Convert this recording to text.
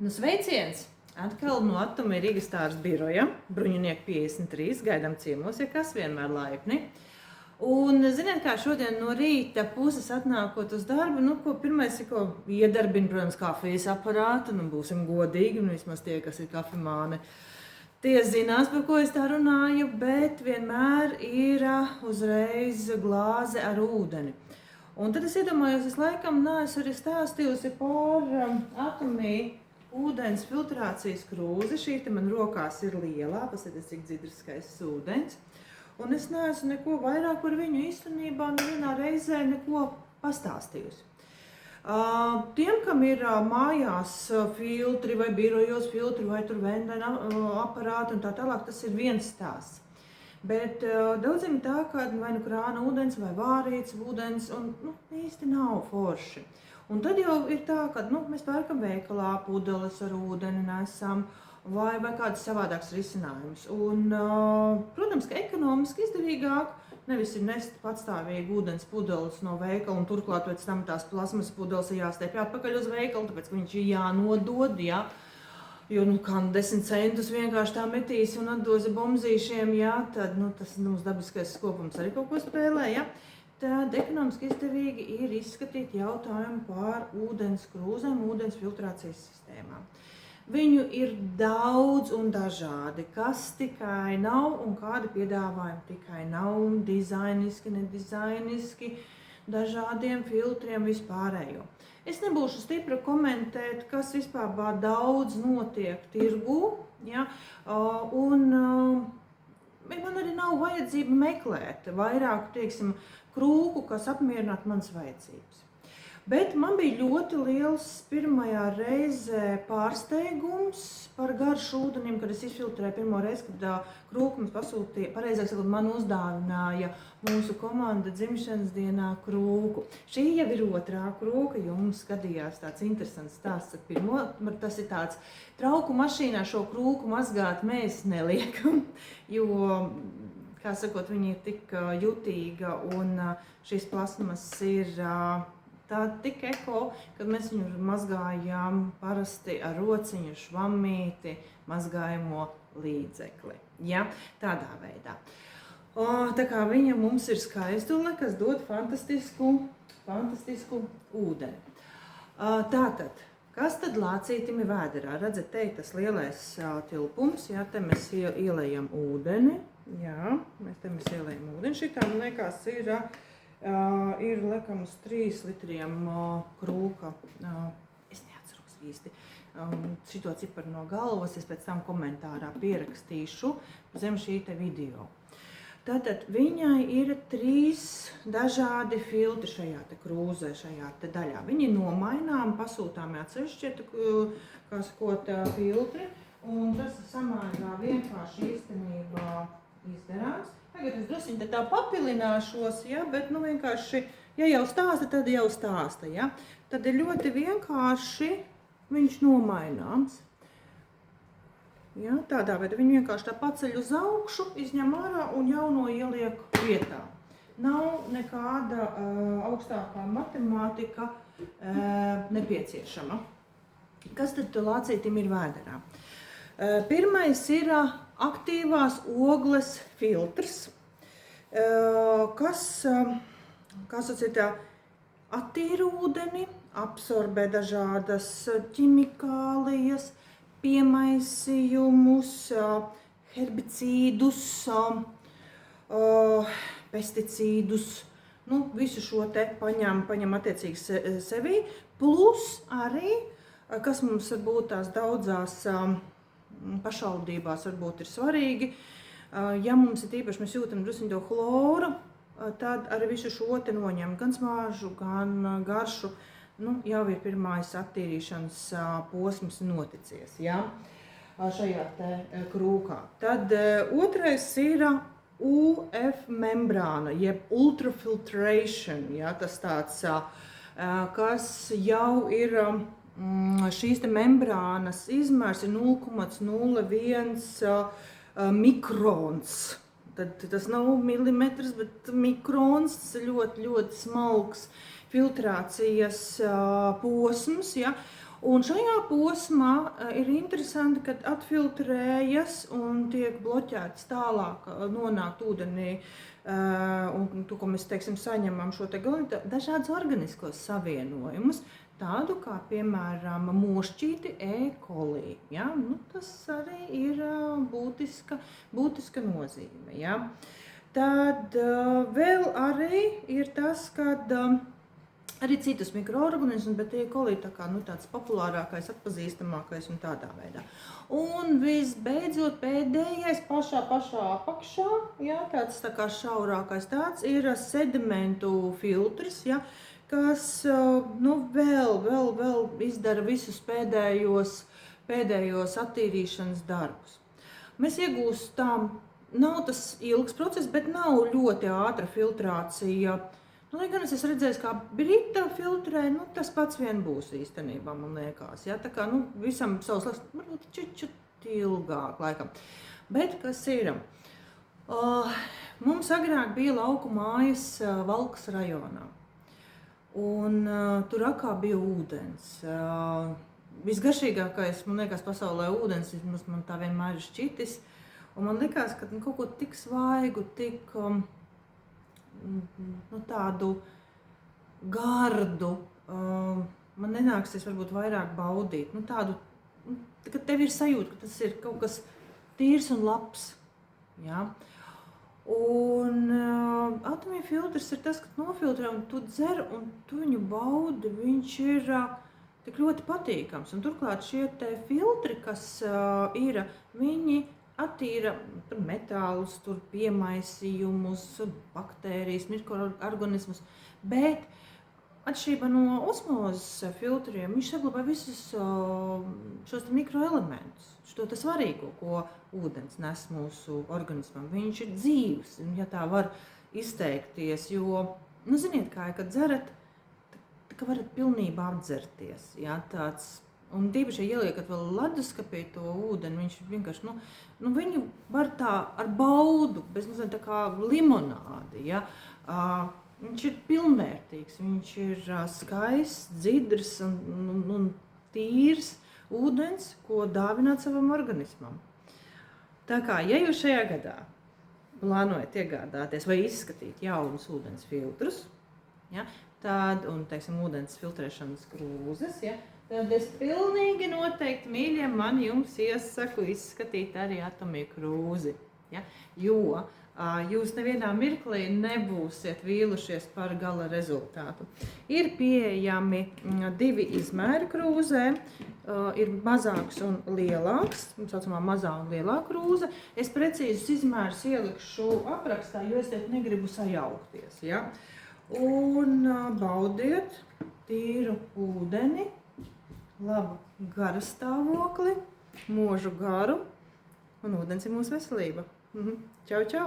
Sveiciens! Atkal no Atumi Rīgas stāras biroja, Bruņinieku 53, gaidām ciemos, ja kas vienmēr laipni. Un, ziniet, kā šodien no rīta puses atnākot uz darbu, ko pirmais ir, ko iedarbina, protams, kafijas aparātu, būsim godīgi, vismaz tie, kas ir kafimāni, tie zinās, par ko es tā runāju, bet vienmēr ir uzreiz glāze ar ūdeni. Un tad es iedomājos, es laikam neesmu arī stāstījusi par Atumi ūdens filtrācijas krūzi. Šī te man rokās ir lielā, paskatieties, cik dzidrs skaists ūdens. Un es neesmu neko vairāk par viņu īstenībā nevienā reizē neko pastāstījusi. Tiem, kam ir mājās filtri vai birojos filtri vai tur vendena aparāti un tā tālāk, tas ir viens stāsts. Bet daudziem ir tā, ka vai nu krāna ūdens vai vārīts ūdens un īsti nav forši. Un tad jau ir tā, ka mēs pērkam veikalā pudeles ar ūdeni nesam vai kādus savādākus risinājumus. Un, protams, ka ekonomiski izdevīgāk nevis ir nest patstāvīgi ūdens pudeles no veikala un turklāt pēc tam tās plasmas pudeles ir jāstiepj atpakaļ uz veikalu, tāpēc ka viņš ir jānodod, ja? Jo, kā 10 centus vienkārši tā metīs un atdozi bomzīšiem, ja? Tad, tas dabiskais skopums arī kaut ko spēlē, ja? Tad ekonomiski izdevīgi ir izskatīt jautājumu par ūdens krūzēm, ūdens filtrācijas sistēmām. Viņu ir daudz un dažādi, kas tikai nav un kādi piedāvājumi tikai nav, dizainiski, nedizainiski, dažādiem filtriem vispārējo. Es nebūšu stipri komentēt, kas vispār daudz notiek tirgū, ja? Man arī nav vajadzība meklēt vairāk, teiksim, krūku, kas apmierinātu manas vajadzības. Bet man bija ļoti liels pirmajā reizē pārsteigums par garšu ūdenim, kad es izfiltrēju pirmo reizi, kad krūku mums pasūtīja, pareizāk sakot, man uzdāvināja mūsu komanda dzimšanas dienā krūku. Šī jau ir otrā krūka, jo mums skatījās tāds interesants stāsts. Tas ir tāds, trauku mašīnā šo krūku mazgāt mēs neliekam, jo, kā sakot, viņa ir tik jutīga un šīs plasmas ir tāda tik eko, kad mēs viņu mazgājām parasti ar rociņu, švammīti, mazgājamo līdzekli. Ja? Tādā veidā. Tā kā viņa mums ir skaistule, kas dod fantastisku ūdeni. Tātad, kas tad lācītim ir vēderā? Redzat, te ir tas lielais tilpums, ja? Te mēs ielējam ūdeni. Jā, mēs ielējam ūdeni. Šitā, man liekas, ir lekam uz 3 litriem krūka. Es neatceros īsti šito ciparu no galvas. Es pēc tam komentārā pierakstīšu zem šī te video. Tātad viņai ir 3 dažādi filtri šajā te krūzē, šajā te daļā. Viņi nomainām, pasūtām atsevišķi, kā sakot, filtri. Un tas samērā vienkārši īstenībā izdarāms. Tagad es drusciņ tā papilināšos, ja, bet vienkārši, ja jau stāsta, tad jau stāsta. Ja. Tad ir ļoti vienkārši viņš nomaināms. Ja, tādā veidā viņi vienkārši tā paceļ uz augšu, izņem ārā un jauno ieliek vietā. Nav nekāda augstākā matemātika nepieciešama. Kas tad lācītim ir vēderā? Pirmais ir aktīvās ogles filtrs, kas attīra ūdeni, absorbē dažādas ķimikālijas, piemaisījumus, herbicīdus, pesticīdus, visu šo te paņem attiecīgi sevī, plus arī, kas mums varbūt tās daudzās pašvaldībās varbūt ir svarīgi, ja mums ir īpaši mēs jūtam drusciņ to chloru, tad arī visu šo te noņem, gan smāžu, gan garšu, jau ir pirmais attīrīšanas posms noticies, ja, šajā te krūkā. Tad otrais ir UF membrāna, jeb ultrafiltration, ja, tas tāds, kas jau ir šīs te membrānas izmērs ir 0,01 mikrons. Tad tas nav milimetrs, bet mikrons, tas ir ļoti, ļoti smalks filtrācijas posms, ja? Un šajā posmā ir interesanti, kad atfiltrējas un tiek bloķēts tālāk nonākt ūdenī, un to, ko mēs, teiksim, saņemam šo te dažādus organiskos savienojumus, tādu kā, piemēram, mošķīti E. coli. Ja? Nu, tas arī ir būtiska nozīme. Ja? Tad vēl arī ir tas, kad arī citus mikroorganismus, bet E. coli tā kā, tāds populārākais, atpazīstamākais un tādā veidā. Un visbeidzot pēdējais pašā apakšā, ja, tāds tā kā šaurākais tāds, ir sedimentu filtrs, ja, kas vēl izdara visus pēdējos attīrīšanas darbus. Mēs iegūstam, nav tas ilgs process, bet nav ļoti ātra filtrācija. Lai gan es redzēju, kā Brita filtrē, tas pats vien būs īstenībā, man liekas. Ja? Tā kā visam savs laiks, varbūt čut ilgāk laikam. Bet kas ir? Mums agrāk bija lauku mājas Valkas rajonā. Un tur akā bija ūdens. Visgaršīgākais, man liekas, pasaulē ūdens, man tā vienmēr ir šķitis. Un man liekas, ka kaut ko tik svaigu, tik tādu gardu man nenāksies varbūt vairāk baudīt. Tādu, ka tev ir sajūta, ka tas ir kaut kas tīrs un labs. Ja? Un atomija filtrs ir tas, ka nofiltrē un tu dzer un tu viņu baudi, viņš ir tik ļoti patīkams. Un turklāt šie te filtri, kas ir, viņi attīra metālus, piemaisījumus, baktērijas, mikroorganismus, bet atšķirībā no osmozes filtriem viņš saglabā visus šos mikroelementus, šo svarīgo, ko ūdens nes mūsu organismam. Viņš ir dzīvs, ja tā var izteikties, jo, ziniet kā, kad dzerat, ka varat pilnībā apdzerties, ja, tāds. Un tīpaši, ja ieliekat vēl leduskapī to ūdeni, viņš vienkārši, viņu var tā ar baudu, bez tā kā limonādi, ja. Viņš ir pilnvērtīgs, viņš ir skaists, dzidrs un tīrs ūdens, ko dāvināt savam organismam. Tā kā, ja jūs šajā gadā plānojat iegādāties vai izskatīt jaunus ūdens filtrus, ja, tad, un, teiksim, ūdens filtrēšanas krūzes, ja, tad es pilnīgi noteikti, mīļie, man jums iesaku izskatīt arī atomiju krūzi. Ja? Jo jūs nevienā mirklī nebūsiet vīlušies par gala rezultātu. Ir pieejami 2 izmēri krūzē, ir mazāks un lielāks, tā saucamā mazā un lielā krūze. Es precīzus izmērus ielikšu aprakstā, jo es te negribu sajaukties. Ja? Un baudiet tīru ūdeni, labu garastāvokli, mūžu garu, un ūdens ir mūsu veselība. Čau, čau!